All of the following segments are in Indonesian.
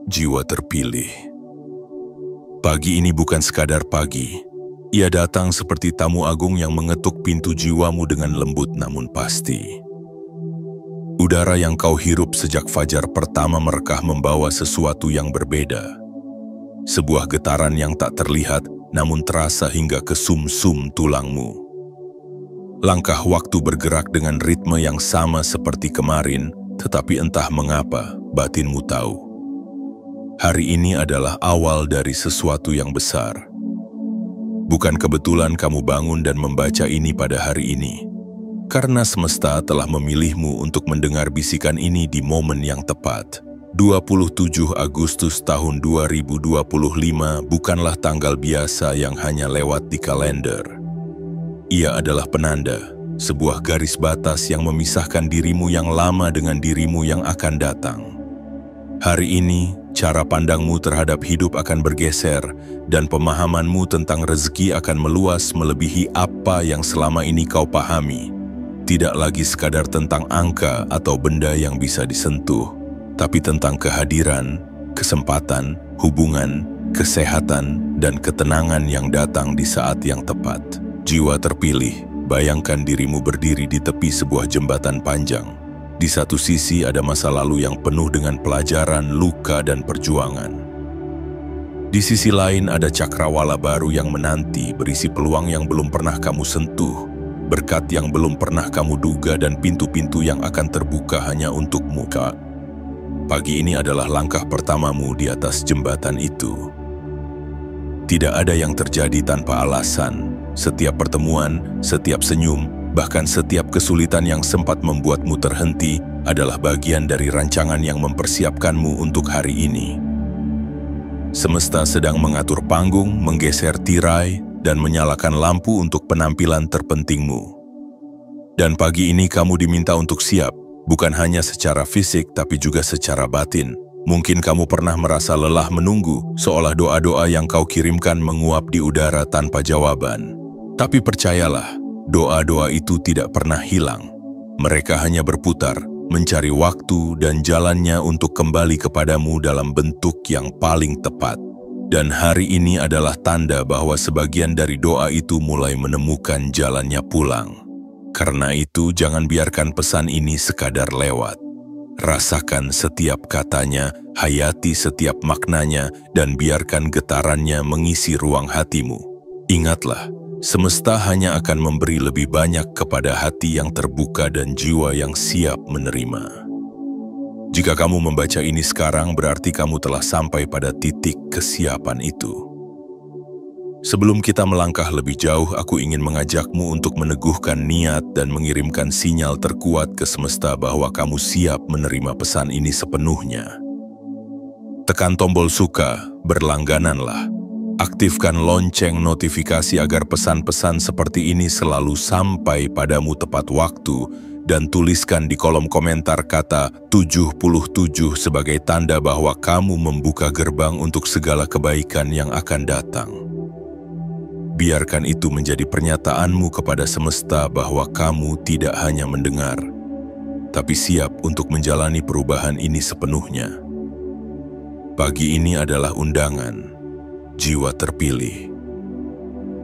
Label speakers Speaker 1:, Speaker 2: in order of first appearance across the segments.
Speaker 1: Jiwa terpilih. Pagi ini bukan sekadar pagi. Ia datang seperti tamu agung yang mengetuk pintu jiwamu dengan lembut namun pasti. Udara yang kau hirup sejak fajar pertama merekah membawa sesuatu yang berbeda. Sebuah getaran yang tak terlihat namun terasa hingga ke sum-sum tulangmu. Langkah waktu bergerak dengan ritme yang sama seperti kemarin, tetapi entah mengapa batinmu tahu. Hari ini adalah awal dari sesuatu yang besar. Bukan kebetulan kamu bangun dan membaca ini pada hari ini, karena semesta telah memilihmu untuk mendengar bisikan ini di momen yang tepat. 27 Agustus tahun 2025 bukanlah tanggal biasa yang hanya lewat di kalender. Ia adalah penanda, sebuah garis batas yang memisahkan dirimu yang lama dengan dirimu yang akan datang. Hari ini, cara pandangmu terhadap hidup akan bergeser dan pemahamanmu tentang rezeki akan meluas melebihi apa yang selama ini kau pahami. Tidak lagi sekadar tentang angka atau benda yang bisa disentuh, tapi tentang kehadiran, kesempatan, hubungan, kesehatan, dan ketenangan yang datang di saat yang tepat. Jiwa terpilih, bayangkan dirimu berdiri di tepi sebuah jembatan panjang. Di satu sisi ada masa lalu yang penuh dengan pelajaran, luka, dan perjuangan. Di sisi lain ada cakrawala baru yang menanti, berisi peluang yang belum pernah kamu sentuh, berkat yang belum pernah kamu duga, dan pintu-pintu yang akan terbuka hanya untukmu. Pagi ini adalah langkah pertamamu di atas jembatan itu. Tidak ada yang terjadi tanpa alasan. Setiap pertemuan, setiap senyum, bahkan setiap kesulitan yang sempat membuatmu terhenti adalah bagian dari rancangan yang mempersiapkanmu untuk hari ini. Semesta sedang mengatur panggung, menggeser tirai, dan menyalakan lampu untuk penampilan terpentingmu. Dan pagi ini kamu diminta untuk siap, bukan hanya secara fisik tapi juga secara batin. Mungkin kamu pernah merasa lelah menunggu, seolah doa-doa yang kau kirimkan menguap di udara tanpa jawaban. Tapi percayalah, doa-doa itu tidak pernah hilang. Mereka hanya berputar, mencari waktu dan jalannya untuk kembali kepadamu dalam bentuk yang paling tepat. Dan hari ini adalah tanda bahwa sebagian dari doa itu mulai menemukan jalannya pulang. Karena itu, jangan biarkan pesan ini sekadar lewat. Rasakan setiap katanya, hayati setiap maknanya, dan biarkan getarannya mengisi ruang hatimu. Ingatlah, semesta hanya akan memberi lebih banyak kepada hati yang terbuka dan jiwa yang siap menerima. Jika kamu membaca ini sekarang, berarti kamu telah sampai pada titik kesiapan itu. Sebelum kita melangkah lebih jauh, aku ingin mengajakmu untuk meneguhkan niat dan mengirimkan sinyal terkuat ke semesta bahwa kamu siap menerima pesan ini sepenuhnya. Tekan tombol suka, berlanggananlah. Aktifkan lonceng notifikasi agar pesan-pesan seperti ini selalu sampai padamu tepat waktu, dan tuliskan di kolom komentar kata 77 sebagai tanda bahwa kamu membuka gerbang untuk segala kebaikan yang akan datang. Biarkan itu menjadi pernyataanmu kepada semesta bahwa kamu tidak hanya mendengar, tapi siap untuk menjalani perubahan ini sepenuhnya. Pagi ini adalah undangan, jiwa terpilih.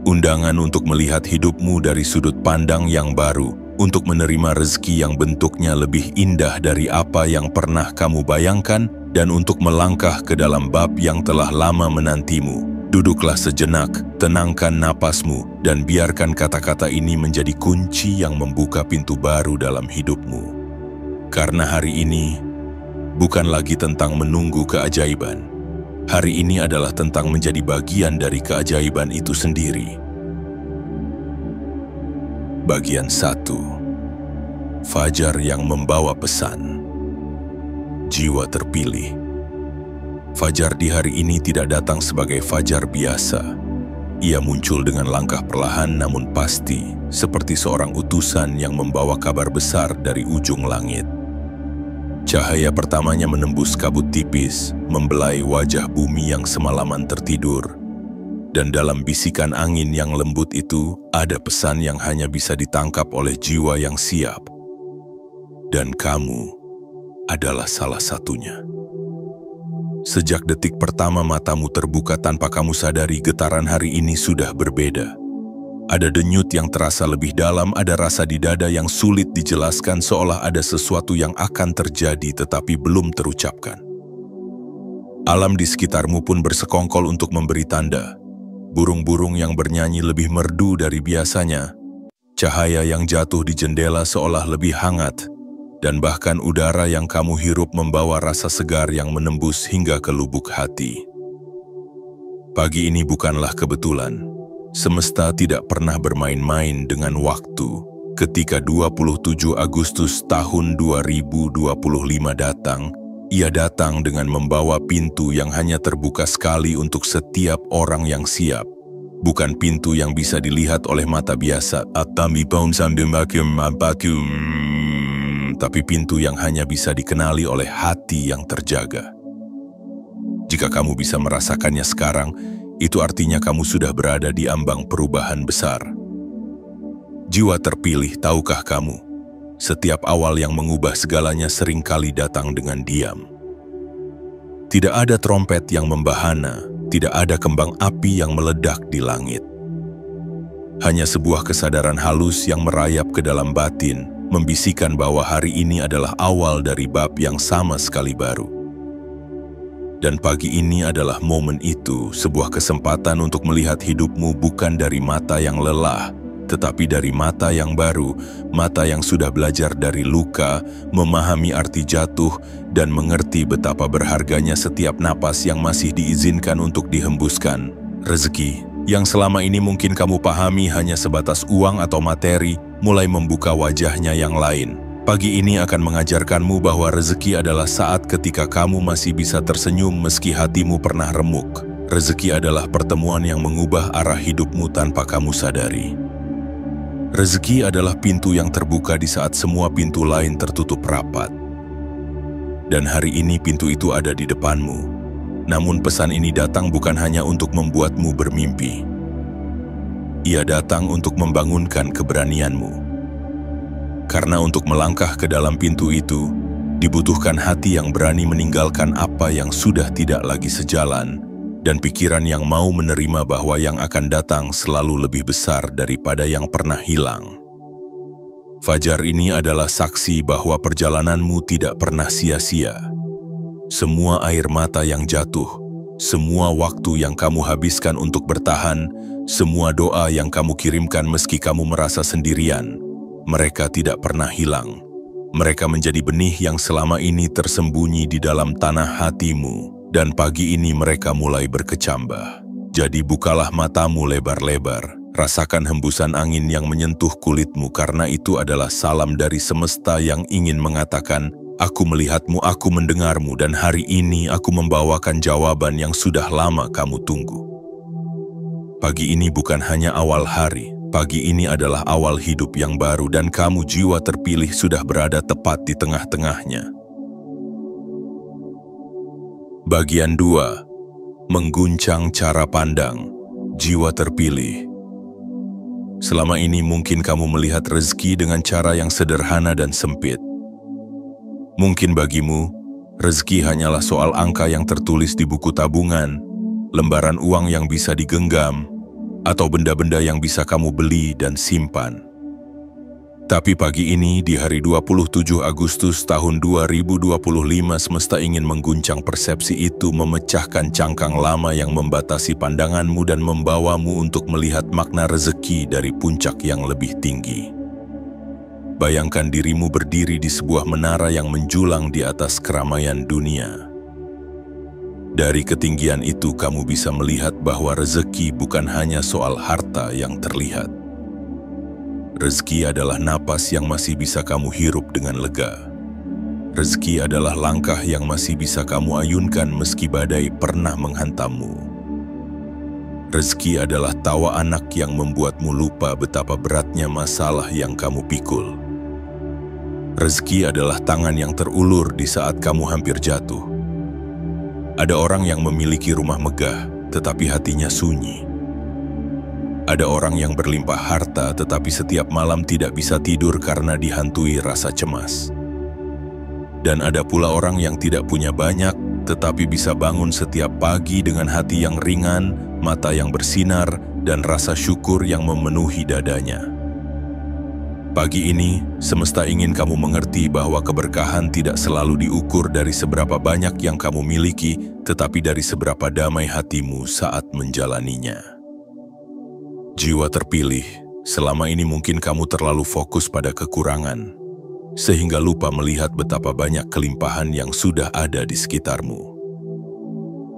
Speaker 1: Undangan untuk melihat hidupmu dari sudut pandang yang baru, untuk menerima rezeki yang bentuknya lebih indah dari apa yang pernah kamu bayangkan, dan untuk melangkah ke dalam bab yang telah lama menantimu. Duduklah sejenak, tenangkan napasmu, dan biarkan kata-kata ini menjadi kunci yang membuka pintu baru dalam hidupmu. Karena hari ini bukan lagi tentang menunggu keajaiban. Hari ini adalah tentang menjadi bagian dari keajaiban itu sendiri. Bagian 1. Fajar yang membawa pesan. Jiwa terpilih. Fajar di hari ini tidak datang sebagai fajar biasa. Ia muncul dengan langkah perlahan namun pasti, seperti seorang utusan yang membawa kabar besar dari ujung langit. Cahaya pertamanya menembus kabut tipis, membelai wajah bumi yang semalaman tertidur. Dan dalam bisikan angin yang lembut itu, ada pesan yang hanya bisa ditangkap oleh jiwa yang siap. Dan kamu adalah salah satunya. Sejak detik pertama matamu terbuka tanpa kamu sadari, getaran hari ini sudah berbeda. Ada denyut yang terasa lebih dalam, ada rasa di dada yang sulit dijelaskan, seolah ada sesuatu yang akan terjadi tetapi belum terucapkan. Alam di sekitarmu pun bersekongkol untuk memberi tanda. Burung-burung yang bernyanyi lebih merdu dari biasanya. Cahaya yang jatuh di jendela seolah lebih hangat. Dan bahkan udara yang kamu hirup membawa rasa segar yang menembus hingga ke lubuk hati. Pagi ini bukanlah kebetulan. Semesta tidak pernah bermain-main dengan waktu. Ketika 27 Agustus tahun 2025 datang, ia datang dengan membawa pintu yang hanya terbuka sekali untuk setiap orang yang siap. Bukan pintu yang bisa dilihat oleh mata biasa, tapi pintu yang hanya bisa dikenali oleh hati yang terjaga. Jika kamu bisa merasakannya sekarang, itu artinya kamu sudah berada di ambang perubahan besar. Jiwa terpilih, tahukah kamu? Setiap awal yang mengubah segalanya seringkali datang dengan diam. Tidak ada trompet yang membahana, tidak ada kembang api yang meledak di langit. Hanya sebuah kesadaran halus yang merayap ke dalam batin, membisikkan bahwa hari ini adalah awal dari bab yang sama sekali baru. Dan pagi ini adalah momen itu, sebuah kesempatan untuk melihat hidupmu bukan dari mata yang lelah, tetapi dari mata yang baru, mata yang sudah belajar dari luka, memahami arti jatuh, dan mengerti betapa berharganya setiap napas yang masih diizinkan untuk dihembuskan. Rezeki, yang selama ini mungkin kamu pahami hanya sebatas uang atau materi, mulai membuka wajahnya yang lain. Pagi ini akan mengajarkanmu bahwa rezeki adalah saat ketika kamu masih bisa tersenyum meski hatimu pernah remuk. Rezeki adalah pertemuan yang mengubah arah hidupmu tanpa kamu sadari. Rezeki adalah pintu yang terbuka di saat semua pintu lain tertutup rapat. Dan hari ini pintu itu ada di depanmu. Namun pesan ini datang bukan hanya untuk membuatmu bermimpi. Ia datang untuk membangunkan keberanianmu. Karena untuk melangkah ke dalam pintu itu, dibutuhkan hati yang berani meninggalkan apa yang sudah tidak lagi sejalan, dan pikiran yang mau menerima bahwa yang akan datang selalu lebih besar daripada yang pernah hilang. Fajar ini adalah saksi bahwa perjalananmu tidak pernah sia-sia. Semua air mata yang jatuh, semua waktu yang kamu habiskan untuk bertahan, semua doa yang kamu kirimkan meski kamu merasa sendirian, mereka tidak pernah hilang. Mereka menjadi benih yang selama ini tersembunyi di dalam tanah hatimu, dan pagi ini mereka mulai berkecambah. Jadi bukalah matamu lebar-lebar, rasakan hembusan angin yang menyentuh kulitmu, karena itu adalah salam dari semesta yang ingin mengatakan, aku melihatmu, aku mendengarmu, dan hari ini aku membawakan jawaban yang sudah lama kamu tunggu. Pagi ini bukan hanya awal hari, pagi ini adalah awal hidup yang baru, dan kamu jiwa terpilih sudah berada tepat di tengah-tengahnya. Bagian 2. Mengguncang cara pandang, jiwa terpilih. Selama ini mungkin kamu melihat rezeki dengan cara yang sederhana dan sempit. Mungkin bagimu, rezeki hanyalah soal angka yang tertulis di buku tabungan, lembaran uang yang bisa digenggam, atau benda-benda yang bisa kamu beli dan simpan. Tapi pagi ini, di hari 27 Agustus tahun 2025, semesta ingin mengguncang persepsi itu, memecahkan cangkang lama yang membatasi pandanganmu dan membawamu untuk melihat makna rezeki dari puncak yang lebih tinggi. Bayangkan dirimu berdiri di sebuah menara yang menjulang di atas keramaian dunia. Dari ketinggian itu kamu bisa melihat bahwa rezeki bukan hanya soal harta yang terlihat. Rezeki adalah napas yang masih bisa kamu hirup dengan lega. Rezeki adalah langkah yang masih bisa kamu ayunkan meski badai pernah menghantammu. Rezeki adalah tawa anak yang membuatmu lupa betapa beratnya masalah yang kamu pikul. Rezeki adalah tangan yang terulur di saat kamu hampir jatuh. Ada orang yang memiliki rumah megah, tetapi hatinya sunyi. Ada orang yang berlimpah harta, tetapi setiap malam tidak bisa tidur karena dihantui rasa cemas. Dan ada pula orang yang tidak punya banyak, tetapi bisa bangun setiap pagi dengan hati yang ringan, mata yang bersinar, dan rasa syukur yang memenuhi dadanya. Pagi ini, semesta ingin kamu mengerti bahwa keberkahan tidak selalu diukur dari seberapa banyak yang kamu miliki, tetapi dari seberapa damai hatimu saat menjalaninya. Jiwa terpilih, selama ini mungkin kamu terlalu fokus pada kekurangan, sehingga lupa melihat betapa banyak kelimpahan yang sudah ada di sekitarmu.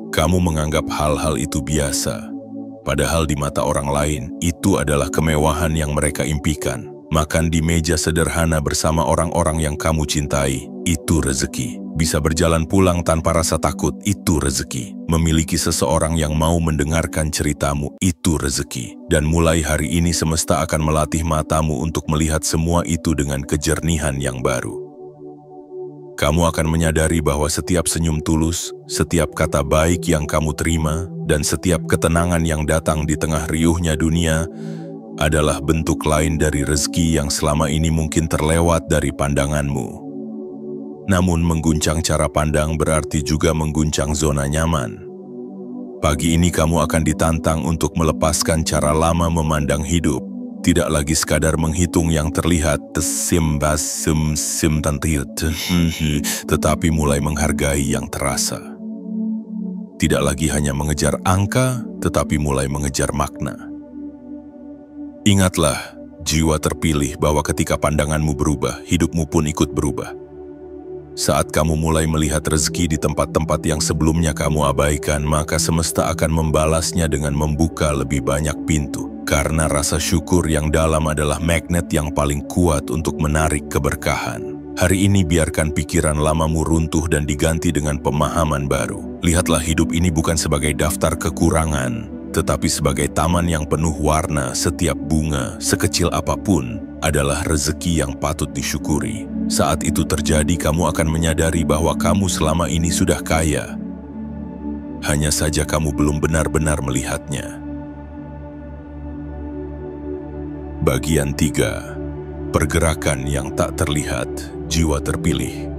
Speaker 1: Kamu menganggap hal-hal itu biasa, padahal di mata orang lain itu adalah kemewahan yang mereka impikan. Makan di meja sederhana bersama orang-orang yang kamu cintai, itu rezeki. Bisa berjalan pulang tanpa rasa takut, itu rezeki. Memiliki seseorang yang mau mendengarkan ceritamu, itu rezeki. Dan mulai hari ini semesta akan melatih matamu untuk melihat semua itu dengan kejernihan yang baru. Kamu akan menyadari bahwa setiap senyum tulus, setiap kata baik yang kamu terima, dan setiap ketenangan yang datang di tengah riuhnya dunia adalah bentuk lain dari rezeki yang selama ini mungkin terlewat dari pandanganmu. Namun mengguncang cara pandang berarti juga mengguncang zona nyaman. Pagi ini kamu akan ditantang untuk melepaskan cara lama memandang hidup, tidak lagi sekadar menghitung yang terlihat, tetapi mulai menghargai yang terasa. Tidak lagi hanya mengejar angka, tetapi mulai mengejar makna. Ingatlah, jiwa terpilih, bahwa ketika pandanganmu berubah, hidupmu pun ikut berubah. Saat kamu mulai melihat rezeki di tempat-tempat yang sebelumnya kamu abaikan, maka semesta akan membalasnya dengan membuka lebih banyak pintu. Karena rasa syukur yang dalam adalah magnet yang paling kuat untuk menarik keberkahan. Hari ini biarkan pikiran lamamu runtuh dan diganti dengan pemahaman baru. Lihatlah hidup ini bukan sebagai daftar kekurangan, tetapi sebagai taman yang penuh warna. Setiap bunga, sekecil apapun, adalah rezeki yang patut disyukuri. Saat itu terjadi, kamu akan menyadari bahwa kamu selama ini sudah kaya. Hanya saja kamu belum benar-benar melihatnya. Bagian 3. Pergerakan yang tak terlihat, jiwa terpilih.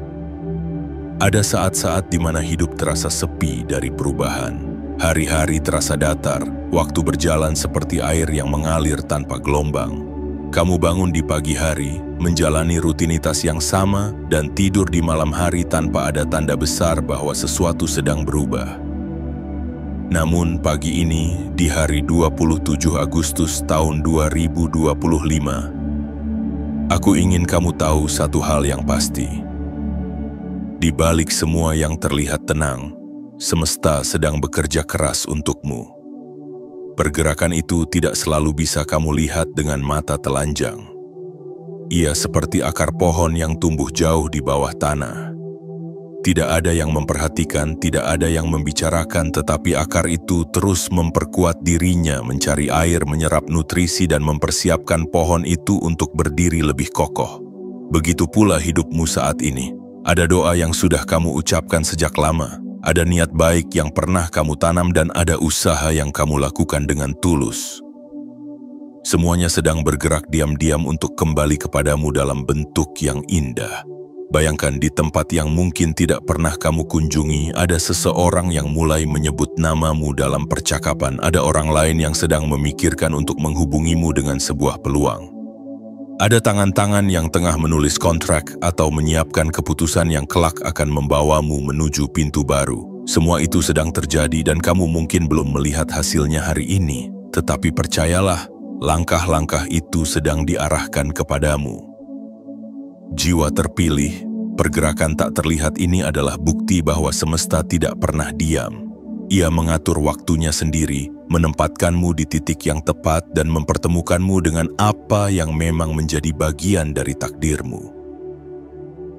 Speaker 1: Ada saat-saat di mana hidup terasa sepi dari perubahan. Hari-hari terasa datar, waktu berjalan seperti air yang mengalir tanpa gelombang. Kamu bangun di pagi hari, menjalani rutinitas yang sama, dan tidur di malam hari tanpa ada tanda besar bahwa sesuatu sedang berubah. Namun pagi ini, di hari 27 Agustus tahun 2025, aku ingin kamu tahu satu hal yang pasti. Di balik semua yang terlihat tenang, semesta sedang bekerja keras untukmu. Pergerakan itu tidak selalu bisa kamu lihat dengan mata telanjang. Ia seperti akar pohon yang tumbuh jauh di bawah tanah. Tidak ada yang memperhatikan, tidak ada yang membicarakan, tetapi akar itu terus memperkuat dirinya, mencari air, menyerap nutrisi, dan mempersiapkan pohon itu untuk berdiri lebih kokoh. Begitu pula hidupmu saat ini. Ada doa yang sudah kamu ucapkan sejak lama. Ada niat baik yang pernah kamu tanam, dan ada usaha yang kamu lakukan dengan tulus. Semuanya sedang bergerak diam-diam untuk kembali kepadamu dalam bentuk yang indah. Bayangkan, di tempat yang mungkin tidak pernah kamu kunjungi, ada seseorang yang mulai menyebut namamu dalam percakapan. Ada orang lain yang sedang memikirkan untuk menghubungimu dengan sebuah peluang. Ada tangan-tangan yang tengah menulis kontrak atau menyiapkan keputusan yang kelak akan membawamu menuju pintu baru. Semua itu sedang terjadi dan kamu mungkin belum melihat hasilnya hari ini. Tetapi percayalah, langkah-langkah itu sedang diarahkan kepadamu. Jiwa terpilih, pergerakan tak terlihat ini adalah bukti bahwa semesta tidak pernah diam. Ia mengatur waktunya sendiri, menempatkanmu di titik yang tepat dan mempertemukanmu dengan apa yang memang menjadi bagian dari takdirmu.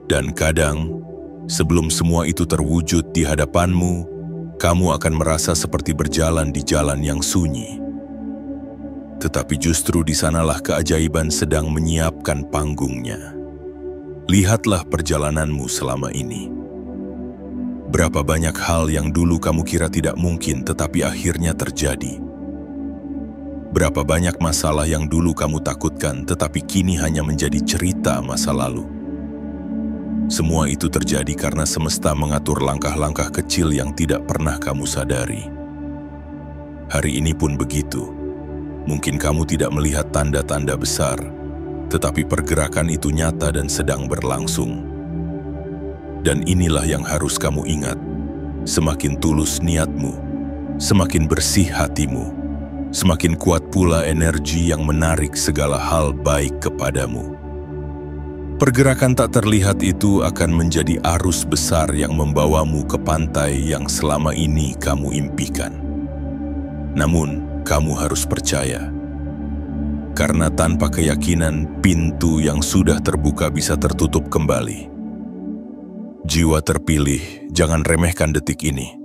Speaker 1: Dan kadang, sebelum semua itu terwujud di hadapanmu, kamu akan merasa seperti berjalan di jalan yang sunyi. Tetapi justru di sanalah keajaiban sedang menyiapkan panggungnya. Lihatlah perjalananmu selama ini. Berapa banyak hal yang dulu kamu kira tidak mungkin tetapi akhirnya terjadi. Berapa banyak masalah yang dulu kamu takutkan tetapi kini hanya menjadi cerita masa lalu. Semua itu terjadi karena semesta mengatur langkah-langkah kecil yang tidak pernah kamu sadari. Hari ini pun begitu. Mungkin kamu tidak melihat tanda-tanda besar, tetapi pergerakan itu nyata dan sedang berlangsung. Dan inilah yang harus kamu ingat. Semakin tulus niatmu, semakin bersih hatimu, semakin kuat pula energi yang menarik segala hal baik kepadamu. Pergerakan tak terlihat itu akan menjadi arus besar yang membawamu ke pantai yang selama ini kamu impikan. Namun, kamu harus percaya. Karena tanpa keyakinan, pintu yang sudah terbuka bisa tertutup kembali. Jiwa terpilih, jangan remehkan detik ini.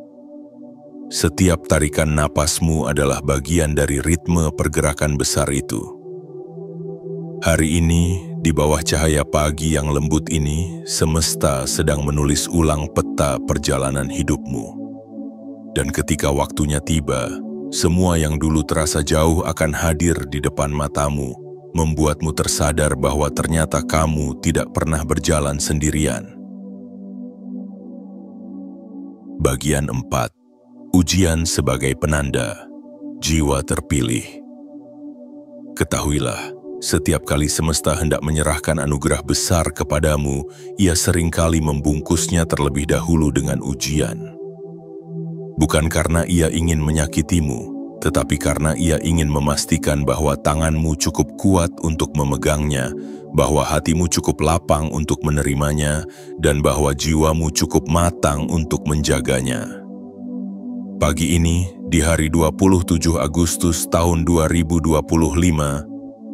Speaker 1: Setiap tarikan napasmu adalah bagian dari ritme pergerakan besar itu. Hari ini, di bawah cahaya pagi yang lembut ini, semesta sedang menulis ulang peta perjalanan hidupmu. Dan ketika waktunya tiba, semua yang dulu terasa jauh akan hadir di depan matamu, membuatmu tersadar bahwa ternyata kamu tidak pernah berjalan sendirian. Bagian 4. Ujian sebagai penanda. Jiwa terpilih. Ketahuilah, setiap kali semesta hendak menyerahkan anugerah besar kepadamu, ia seringkali membungkusnya terlebih dahulu dengan ujian. Bukan karena ia ingin menyakitimu, tetapi karena ia ingin memastikan bahwa tanganmu cukup kuat untuk memegangnya, bahwa hatimu cukup lapang untuk menerimanya, dan bahwa jiwamu cukup matang untuk menjaganya. Pagi ini, di hari 27 Agustus tahun 2025,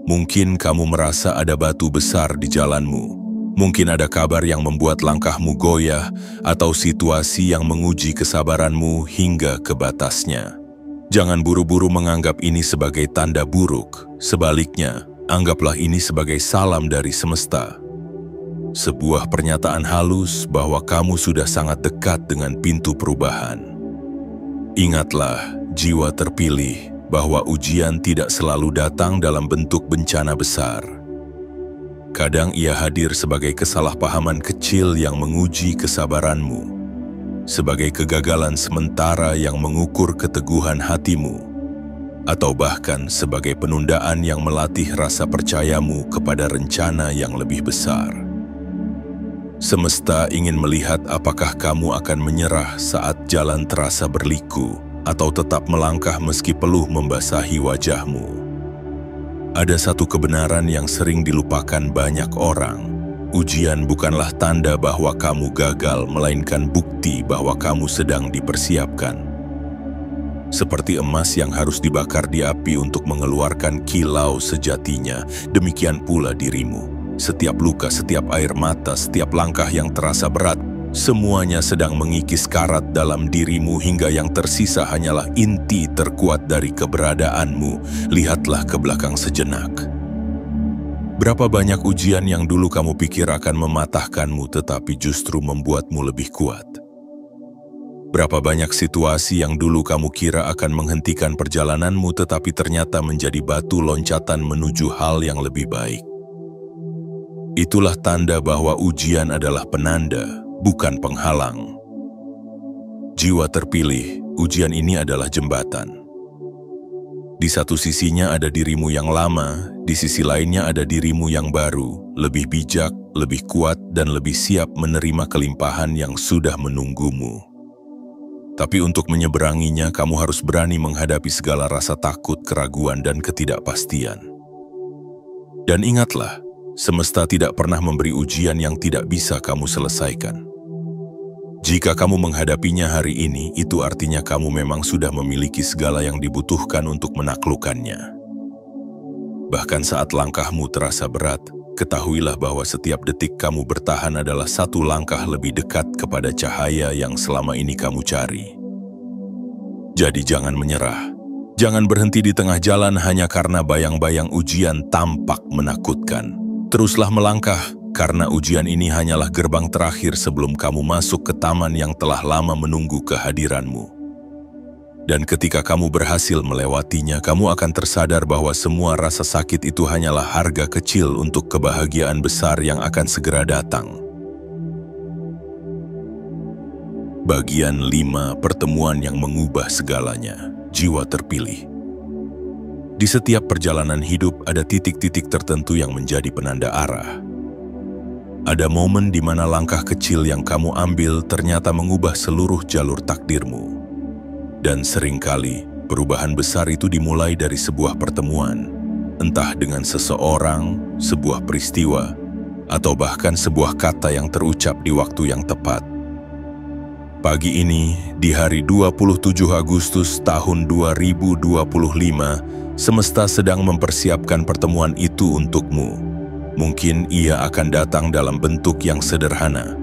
Speaker 1: mungkin kamu merasa ada batu besar di jalanmu. Mungkin ada kabar yang membuat langkahmu goyah, atau situasi yang menguji kesabaranmu hingga ke batasnya. Jangan buru-buru menganggap ini sebagai tanda buruk. Sebaliknya, anggaplah ini sebagai salam dari semesta. Sebuah pernyataan halus bahwa kamu sudah sangat dekat dengan pintu perubahan. Ingatlah, jiwa terpilih, bahwa ujian tidak selalu datang dalam bentuk bencana besar. Kadang ia hadir sebagai kesalahpahaman kecil yang menguji kesabaranmu, sebagai kegagalan sementara yang mengukur keteguhan hatimu, atau bahkan sebagai penundaan yang melatih rasa percayamu kepada rencana yang lebih besar. Semesta ingin melihat apakah kamu akan menyerah saat jalan terasa berliku, atau tetap melangkah meski peluh membasahi wajahmu. Ada satu kebenaran yang sering dilupakan banyak orang. Ujian bukanlah tanda bahwa kamu gagal, melainkan bukti bahwa kamu sedang dipersiapkan. Seperti emas yang harus dibakar di api untuk mengeluarkan kilau sejatinya, demikian pula dirimu. Setiap luka, setiap air mata, setiap langkah yang terasa berat, semuanya sedang mengikis karat dalam dirimu hingga yang tersisa hanyalah inti terkuat dari keberadaanmu. Lihatlah ke belakang sejenak. Berapa banyak ujian yang dulu kamu pikir akan mematahkanmu tetapi justru membuatmu lebih kuat. Berapa banyak situasi yang dulu kamu kira akan menghentikan perjalananmu tetapi ternyata menjadi batu loncatan menuju hal yang lebih baik. Itulah tanda bahwa ujian adalah penanda, bukan penghalang. Jiwa terpilih, ujian ini adalah jembatan. Di satu sisinya ada dirimu yang lama, di sisi lainnya ada dirimu yang baru, lebih bijak, lebih kuat, dan lebih siap menerima kelimpahan yang sudah menunggumu. Tapi untuk menyeberanginya, kamu harus berani menghadapi segala rasa takut, keraguan, dan ketidakpastian. Dan ingatlah, semesta tidak pernah memberi ujian yang tidak bisa kamu selesaikan. Jika kamu menghadapinya hari ini, itu artinya kamu memang sudah memiliki segala yang dibutuhkan untuk menaklukkannya. Bahkan saat langkahmu terasa berat, ketahuilah bahwa setiap detik kamu bertahan adalah satu langkah lebih dekat kepada cahaya yang selama ini kamu cari. Jadi jangan menyerah. Jangan berhenti di tengah jalan hanya karena bayang-bayang ujian tampak menakutkan. Teruslah melangkah, karena ujian ini hanyalah gerbang terakhir sebelum kamu masuk ke taman yang telah lama menunggu kehadiranmu. Dan ketika kamu berhasil melewatinya, kamu akan tersadar bahwa semua rasa sakit itu hanyalah harga kecil untuk kebahagiaan besar yang akan segera datang. Bagian 5, pertemuan yang mengubah segalanya. Jiwa terpilih. Di setiap perjalanan hidup ada titik-titik tertentu yang menjadi penanda arah. Ada momen di mana langkah kecil yang kamu ambil ternyata mengubah seluruh jalur takdirmu. Dan seringkali, perubahan besar itu dimulai dari sebuah pertemuan, entah dengan seseorang, sebuah peristiwa, atau bahkan sebuah kata yang terucap di waktu yang tepat. Pagi ini, di hari 27 Agustus tahun 2025, semesta sedang mempersiapkan pertemuan itu untukmu. Mungkin ia akan datang dalam bentuk yang sederhana.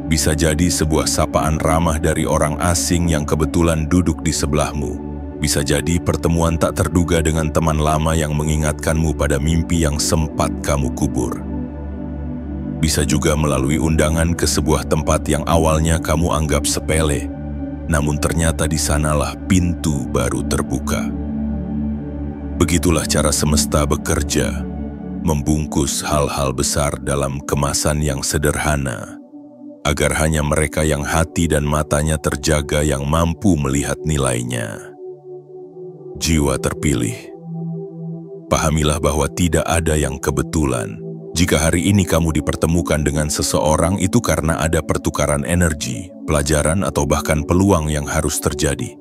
Speaker 1: Bisa jadi sebuah sapaan ramah dari orang asing yang kebetulan duduk di sebelahmu. Bisa jadi pertemuan tak terduga dengan teman lama yang mengingatkanmu pada mimpi yang sempat kamu kubur. Bisa juga melalui undangan ke sebuah tempat yang awalnya kamu anggap sepele, namun ternyata di sanalah pintu baru terbuka. Begitulah cara semesta bekerja, membungkus hal-hal besar dalam kemasan yang sederhana, agar hanya mereka yang hati dan matanya terjaga yang mampu melihat nilainya. Jiwa terpilih. Pahamilah bahwa tidak ada yang kebetulan. Jika hari ini kamu dipertemukan dengan seseorang, itu karena ada pertukaran energi, pelajaran, atau bahkan peluang yang harus terjadi.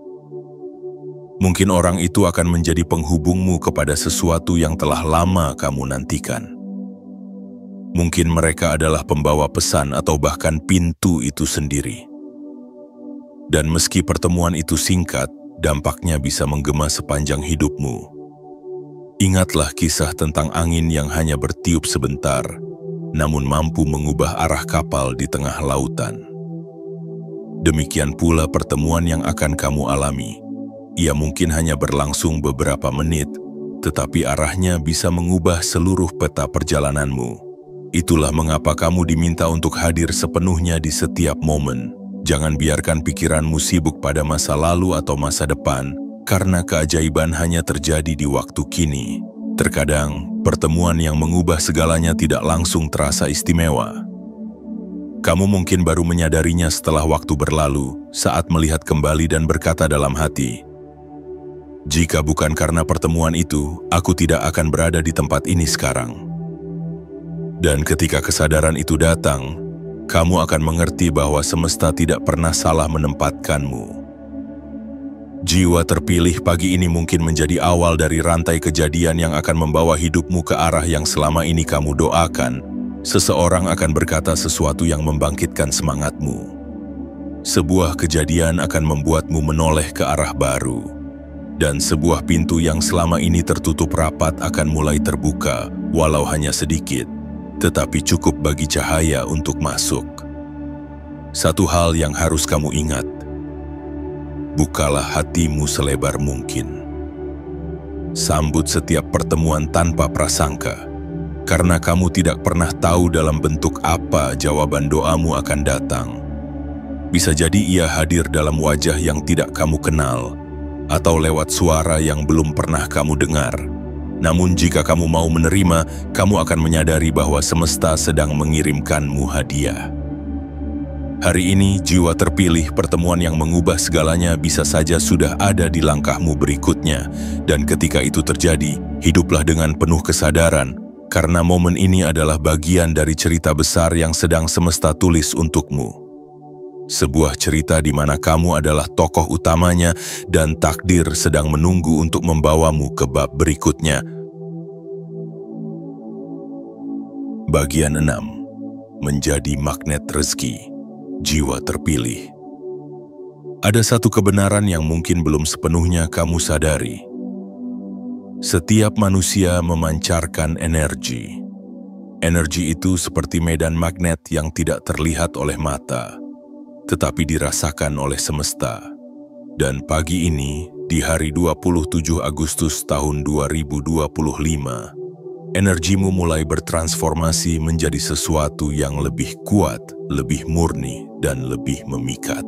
Speaker 1: Mungkin orang itu akan menjadi penghubungmu kepada sesuatu yang telah lama kamu nantikan. Mungkin mereka adalah pembawa pesan atau bahkan pintu itu sendiri. Dan meski pertemuan itu singkat, dampaknya bisa menggema sepanjang hidupmu. Ingatlah kisah tentang angin yang hanya bertiup sebentar, namun mampu mengubah arah kapal di tengah lautan. Demikian pula pertemuan yang akan kamu alami. Ia mungkin hanya berlangsung beberapa menit, tetapi arahnya bisa mengubah seluruh peta perjalananmu. Itulah mengapa kamu diminta untuk hadir sepenuhnya di setiap momen. Jangan biarkan pikiranmu sibuk pada masa lalu atau masa depan, karena keajaiban hanya terjadi di waktu kini. Terkadang, pertemuan yang mengubah segalanya tidak langsung terasa istimewa. Kamu mungkin baru menyadarinya setelah waktu berlalu, saat melihat kembali dan berkata dalam hati, "Jika bukan karena pertemuan itu, aku tidak akan berada di tempat ini sekarang." Dan ketika kesadaran itu datang, kamu akan mengerti bahwa semesta tidak pernah salah menempatkanmu. Jiwa terpilih pagi ini mungkin menjadi awal dari rantai kejadian yang akan membawa hidupmu ke arah yang selama ini kamu doakan. Seseorang akan berkata sesuatu yang membangkitkan semangatmu. Sebuah kejadian akan membuatmu menoleh ke arah baru. Dan sebuah pintu yang selama ini tertutup rapat akan mulai terbuka, walau hanya sedikit, tetapi cukup bagi cahaya untuk masuk. Satu hal yang harus kamu ingat, bukalah hatimu selebar mungkin. Sambut setiap pertemuan tanpa prasangka, karena kamu tidak pernah tahu dalam bentuk apa jawaban doamu akan datang. Bisa jadi ia hadir dalam wajah yang tidak kamu kenal, atau lewat suara yang belum pernah kamu dengar. Namun jika kamu mau menerima, kamu akan menyadari bahwa semesta sedang mengirimkanmu hadiah. Hari ini, jiwa terpilih, pertemuan yang mengubah segalanya bisa saja sudah ada di langkahmu berikutnya. Dan ketika itu terjadi, hiduplah dengan penuh kesadaran, karena momen ini adalah bagian dari cerita besar yang sedang semesta tulis untukmu. Sebuah cerita di mana kamu adalah tokoh utamanya dan takdir sedang menunggu untuk membawamu ke bab berikutnya. Bagian 6. Menjadi magnet rezeki. Jiwa terpilih. Ada satu kebenaran yang mungkin belum sepenuhnya kamu sadari. Setiap manusia memancarkan energi. Energi itu seperti medan magnet yang tidak terlihat oleh mata, tetapi dirasakan oleh semesta. Dan pagi ini, di hari 27 Agustus tahun 2025, energimu mulai bertransformasi menjadi sesuatu yang lebih kuat, lebih murni, dan lebih memikat.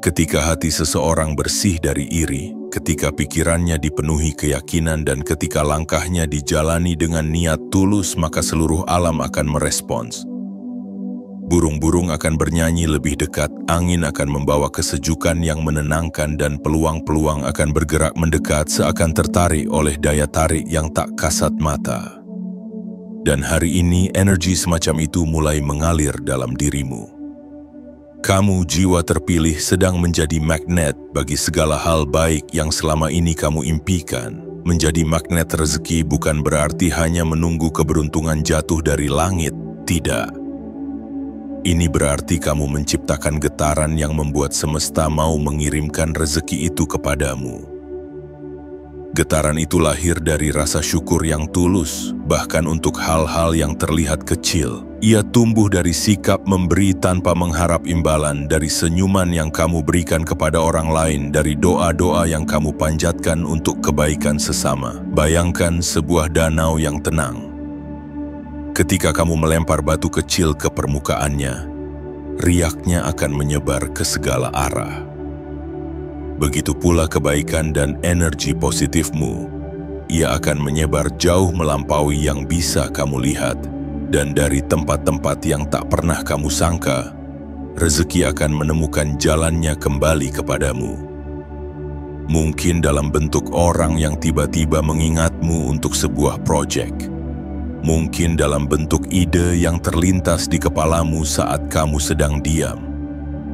Speaker 1: Ketika hati seseorang bersih dari iri, ketika pikirannya dipenuhi keyakinan, dan ketika langkahnya dijalani dengan niat tulus, maka seluruh alam akan merespons. Burung-burung akan bernyanyi lebih dekat, angin akan membawa kesejukan yang menenangkan, dan peluang-peluang akan bergerak mendekat seakan tertarik oleh daya tarik yang tak kasat mata. Dan hari ini energi semacam itu mulai mengalir dalam dirimu. Kamu, jiwa terpilih, sedang menjadi magnet bagi segala hal baik yang selama ini kamu impikan. Menjadi magnet rezeki bukan berarti hanya menunggu keberuntungan jatuh dari langit, tidak. Ini berarti kamu menciptakan getaran yang membuat semesta mau mengirimkan rezeki itu kepadamu. Getaran itu lahir dari rasa syukur yang tulus, bahkan untuk hal-hal yang terlihat kecil. Ia tumbuh dari sikap memberi tanpa mengharap imbalan, dari senyuman yang kamu berikan kepada orang lain, dari doa-doa yang kamu panjatkan untuk kebaikan sesama. Bayangkan sebuah danau yang tenang. Ketika kamu melempar batu kecil ke permukaannya, riaknya akan menyebar ke segala arah. Begitu pula kebaikan dan energi positifmu, ia akan menyebar jauh melampaui yang bisa kamu lihat. Dan dari tempat-tempat yang tak pernah kamu sangka, rezeki akan menemukan jalannya kembali kepadamu. Mungkin dalam bentuk orang yang tiba-tiba mengingatmu untuk sebuah proyek. Mungkin dalam bentuk ide yang terlintas di kepalamu saat kamu sedang diam.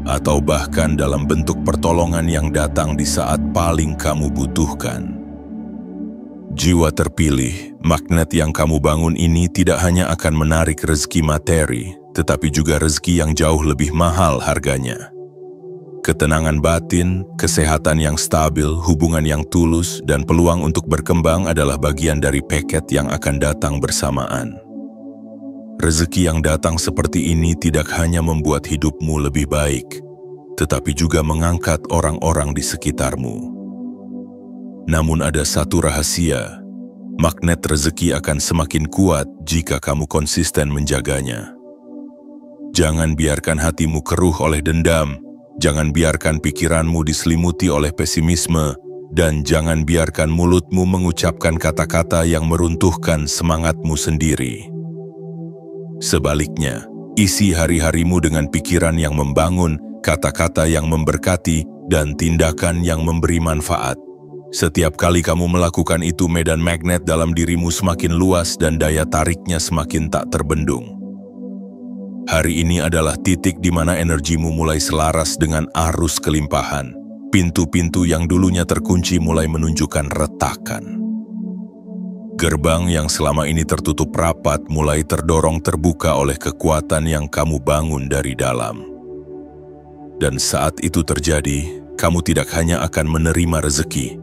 Speaker 1: Atau bahkan dalam bentuk pertolongan yang datang di saat paling kamu butuhkan. Jiwa terpilih, magnet yang kamu bangun ini tidak hanya akan menarik rezeki materi, tetapi juga rezeki yang jauh lebih mahal harganya. Ketenangan batin, kesehatan yang stabil, hubungan yang tulus, dan peluang untuk berkembang adalah bagian dari paket yang akan datang bersamaan. Rezeki yang datang seperti ini tidak hanya membuat hidupmu lebih baik, tetapi juga mengangkat orang-orang di sekitarmu. Namun ada satu rahasia, magnet rezeki akan semakin kuat jika kamu konsisten menjaganya. Jangan biarkan hatimu keruh oleh dendam, jangan biarkan pikiranmu diselimuti oleh pesimisme, dan jangan biarkan mulutmu mengucapkan kata-kata yang meruntuhkan semangatmu sendiri. Sebaliknya, isi hari-harimu dengan pikiran yang membangun, kata-kata yang memberkati, dan tindakan yang memberi manfaat. Setiap kali kamu melakukan itu, medan magnet dalam dirimu semakin luas dan daya tariknya semakin tak terbendung. Hari ini adalah titik di mana energimu mulai selaras dengan arus kelimpahan. Pintu-pintu yang dulunya terkunci mulai menunjukkan retakan. Gerbang yang selama ini tertutup rapat mulai terdorong terbuka oleh kekuatan yang kamu bangun dari dalam. Dan saat itu terjadi, kamu tidak hanya akan menerima rezeki,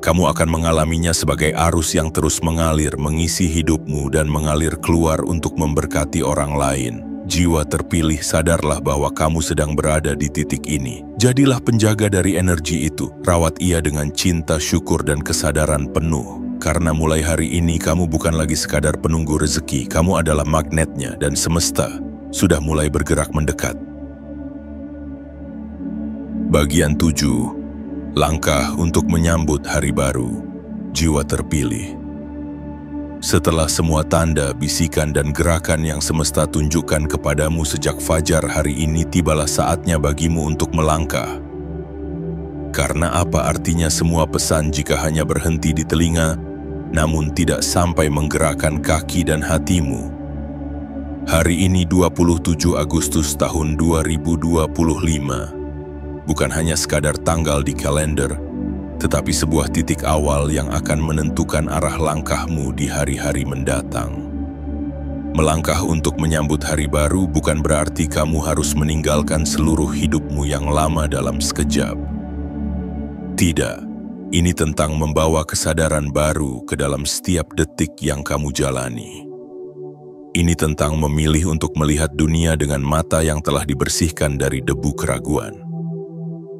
Speaker 1: kamu akan mengalaminya sebagai arus yang terus mengalir, mengisi hidupmu dan mengalir keluar untuk memberkati orang lain. Jiwa terpilih, sadarlah bahwa kamu sedang berada di titik ini. Jadilah penjaga dari energi itu. Rawat ia dengan cinta, syukur, dan kesadaran penuh. Karena mulai hari ini kamu bukan lagi sekadar penunggu rezeki. Kamu adalah magnetnya dan semesta sudah mulai bergerak mendekat. Bagian 7. Langkah untuk menyambut hari baru. Jiwa terpilih. Setelah semua tanda, bisikan, dan gerakan yang semesta tunjukkan kepadamu sejak fajar hari ini, tibalah saatnya bagimu untuk melangkah. Karena apa artinya semua pesan jika hanya berhenti di telinga, namun tidak sampai menggerakkan kaki dan hatimu? Hari ini 27 Agustus tahun 2025. Bukan hanya sekadar tanggal di kalender, tetapi sebuah titik awal yang akan menentukan arah langkahmu di hari-hari mendatang. Melangkah untuk menyambut hari baru bukan berarti kamu harus meninggalkan seluruh hidupmu yang lama dalam sekejap. Tidak, ini tentang membawa kesadaran baru ke dalam setiap detik yang kamu jalani. Ini tentang memilih untuk melihat dunia dengan mata yang telah dibersihkan dari debu keraguan.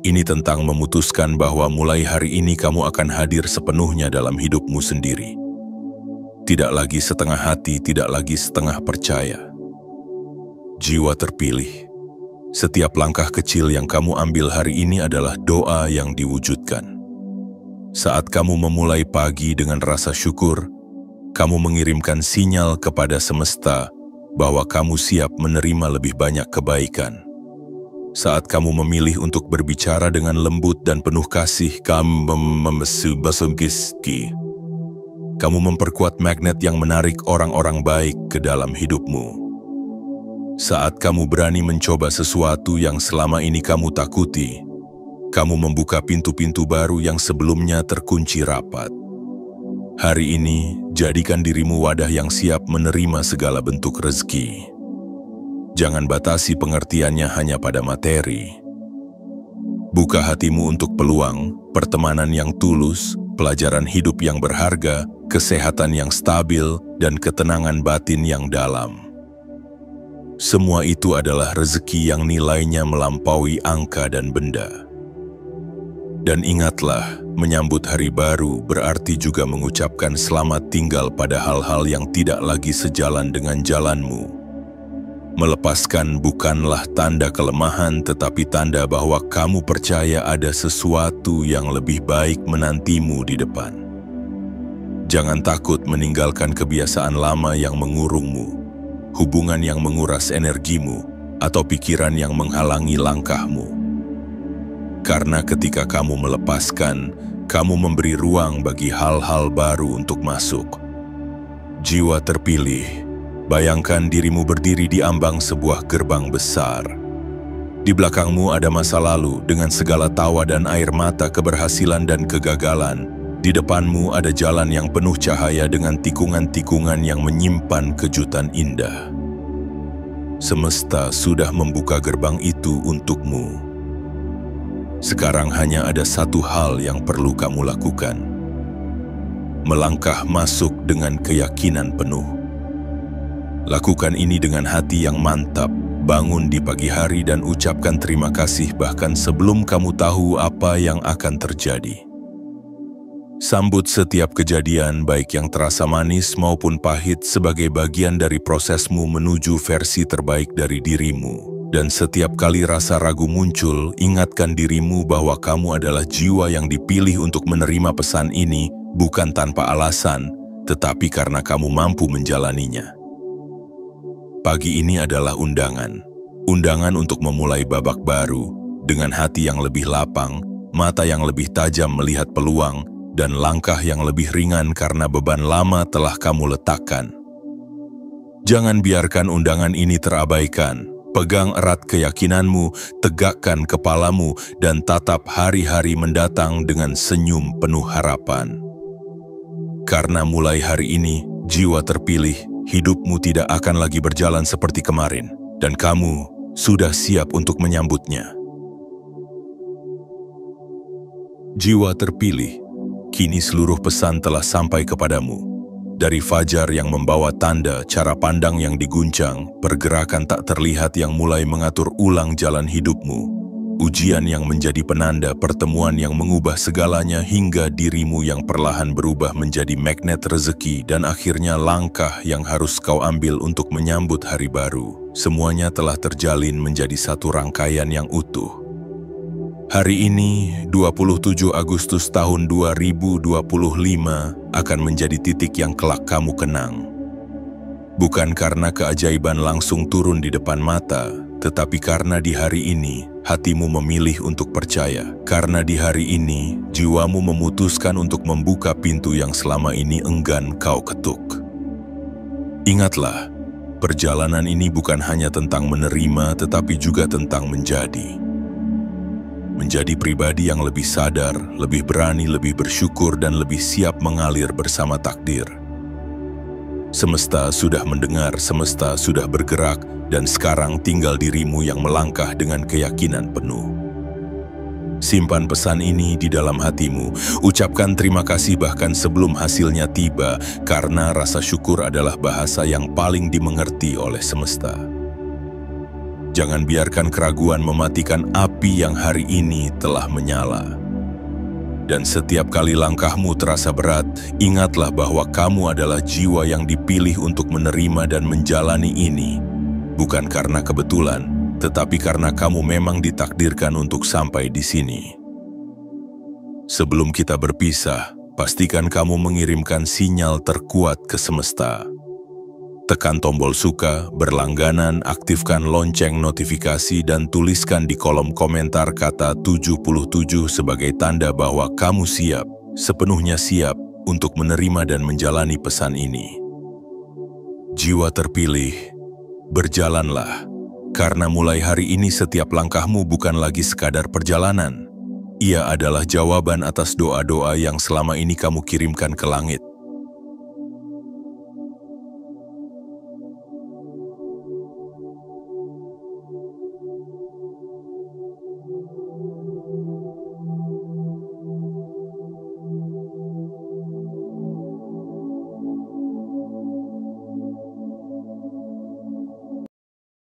Speaker 1: Ini tentang memutuskan bahwa mulai hari ini kamu akan hadir sepenuhnya dalam hidupmu sendiri. Tidak lagi setengah hati, tidak lagi setengah percaya. Jiwa terpilih. Setiap langkah kecil yang kamu ambil hari ini adalah doa yang diwujudkan. Saat kamu memulai pagi dengan rasa syukur, kamu mengirimkan sinyal kepada semesta bahwa kamu siap menerima lebih banyak kebaikan. Saat kamu memilih untuk berbicara dengan lembut dan penuh kasih, kamu memperkuat magnet yang menarik orang-orang baik ke dalam hidupmu. Saat kamu berani mencoba sesuatu yang selama ini kamu takuti, kamu membuka pintu-pintu baru yang sebelumnya terkunci rapat. Hari ini, jadikan dirimu wadah yang siap menerima segala bentuk rezeki. Jangan batasi pengertiannya hanya pada materi. Buka hatimu untuk peluang, pertemanan yang tulus, pelajaran hidup yang berharga, kesehatan yang stabil, dan ketenangan batin yang dalam. Semua itu adalah rezeki yang nilainya melampaui angka dan benda. Dan ingatlah, menyambut hari baru berarti juga mengucapkan selamat tinggal pada hal-hal yang tidak lagi sejalan dengan jalanmu. Melepaskan bukanlah tanda kelemahan, tetapi tanda bahwa kamu percaya ada sesuatu yang lebih baik menantimu di depan. Jangan takut meninggalkan kebiasaan lama yang mengurungmu, hubungan yang menguras energimu, atau pikiran yang menghalangi langkahmu. Karena ketika kamu melepaskan, kamu memberi ruang bagi hal-hal baru untuk masuk. Jiwa terpilih. Bayangkan dirimu berdiri di ambang sebuah gerbang besar. Di belakangmu ada masa lalu dengan segala tawa dan air mata, keberhasilan dan kegagalan. Di depanmu ada jalan yang penuh cahaya dengan tikungan-tikungan yang menyimpan kejutan indah. Semesta sudah membuka gerbang itu untukmu. Sekarang hanya ada satu hal yang perlu kamu lakukan. Melangkah masuk dengan keyakinan penuh. Lakukan ini dengan hati yang mantap, bangun di pagi hari dan ucapkan terima kasih bahkan sebelum kamu tahu apa yang akan terjadi. Sambut setiap kejadian baik yang terasa manis maupun pahit sebagai bagian dari prosesmu menuju versi terbaik dari dirimu. Dan setiap kali rasa ragu muncul, ingatkan dirimu bahwa kamu adalah jiwa yang dipilih untuk menerima pesan ini bukan tanpa alasan, tetapi karena kamu mampu menjalaninya. Pagi ini adalah undangan untuk memulai babak baru, dengan hati yang lebih lapang, mata yang lebih tajam melihat peluang, dan langkah yang lebih ringan karena beban lama telah kamu letakkan. Jangan biarkan undangan ini terabaikan, pegang erat keyakinanmu, tegakkan kepalamu, dan tatap hari-hari mendatang dengan senyum penuh harapan. Karena mulai hari ini, jiwa terpilih, hidupmu tidak akan lagi berjalan seperti kemarin, dan kamu sudah siap untuk menyambutnya. Jiwa terpilih, kini seluruh pesan telah sampai kepadamu. Dari fajar yang membawa tanda, cara pandang yang diguncang, pergerakan tak terlihat yang mulai mengatur ulang jalan hidupmu. Ujian yang menjadi penanda, pertemuan yang mengubah segalanya hingga dirimu yang perlahan berubah menjadi magnet rezeki dan akhirnya langkah yang harus kau ambil untuk menyambut hari baru. Semuanya telah terjalin menjadi satu rangkaian yang utuh. Hari ini, 27 Agustus tahun 2025 akan menjadi titik yang kelak kamu kenang. Bukan karena keajaiban langsung turun di depan mata, tetapi karena di hari ini, hatimu memilih untuk percaya. Karena di hari ini, jiwamu memutuskan untuk membuka pintu yang selama ini enggan kau ketuk. Ingatlah, perjalanan ini bukan hanya tentang menerima, tetapi juga tentang menjadi. Menjadi pribadi yang lebih sadar, lebih berani, lebih bersyukur, dan lebih siap mengalir bersama takdir. Semesta sudah mendengar, semesta sudah bergerak, dan sekarang tinggal dirimu yang melangkah dengan keyakinan penuh. Simpan pesan ini di dalam hatimu, ucapkan terima kasih bahkan sebelum hasilnya tiba, karena rasa syukur adalah bahasa yang paling dimengerti oleh semesta. Jangan biarkan keraguan mematikan api yang hari ini telah menyala. Dan setiap kali langkahmu terasa berat, ingatlah bahwa kamu adalah jiwa yang dipilih untuk menerima dan menjalani ini. Bukan karena kebetulan, tetapi karena kamu memang ditakdirkan untuk sampai di sini. Sebelum kita berpisah, pastikan kamu mengirimkan sinyal terkuat ke semesta. Tekan tombol suka, berlangganan, aktifkan lonceng notifikasi dan tuliskan di kolom komentar kata 77 sebagai tanda bahwa kamu siap, sepenuhnya siap untuk menerima dan menjalani pesan ini. Jiwa terpilih, berjalanlah, karena mulai hari ini setiap langkahmu bukan lagi sekadar perjalanan. Ia adalah jawaban atas doa-doa yang selama ini kamu kirimkan ke langit.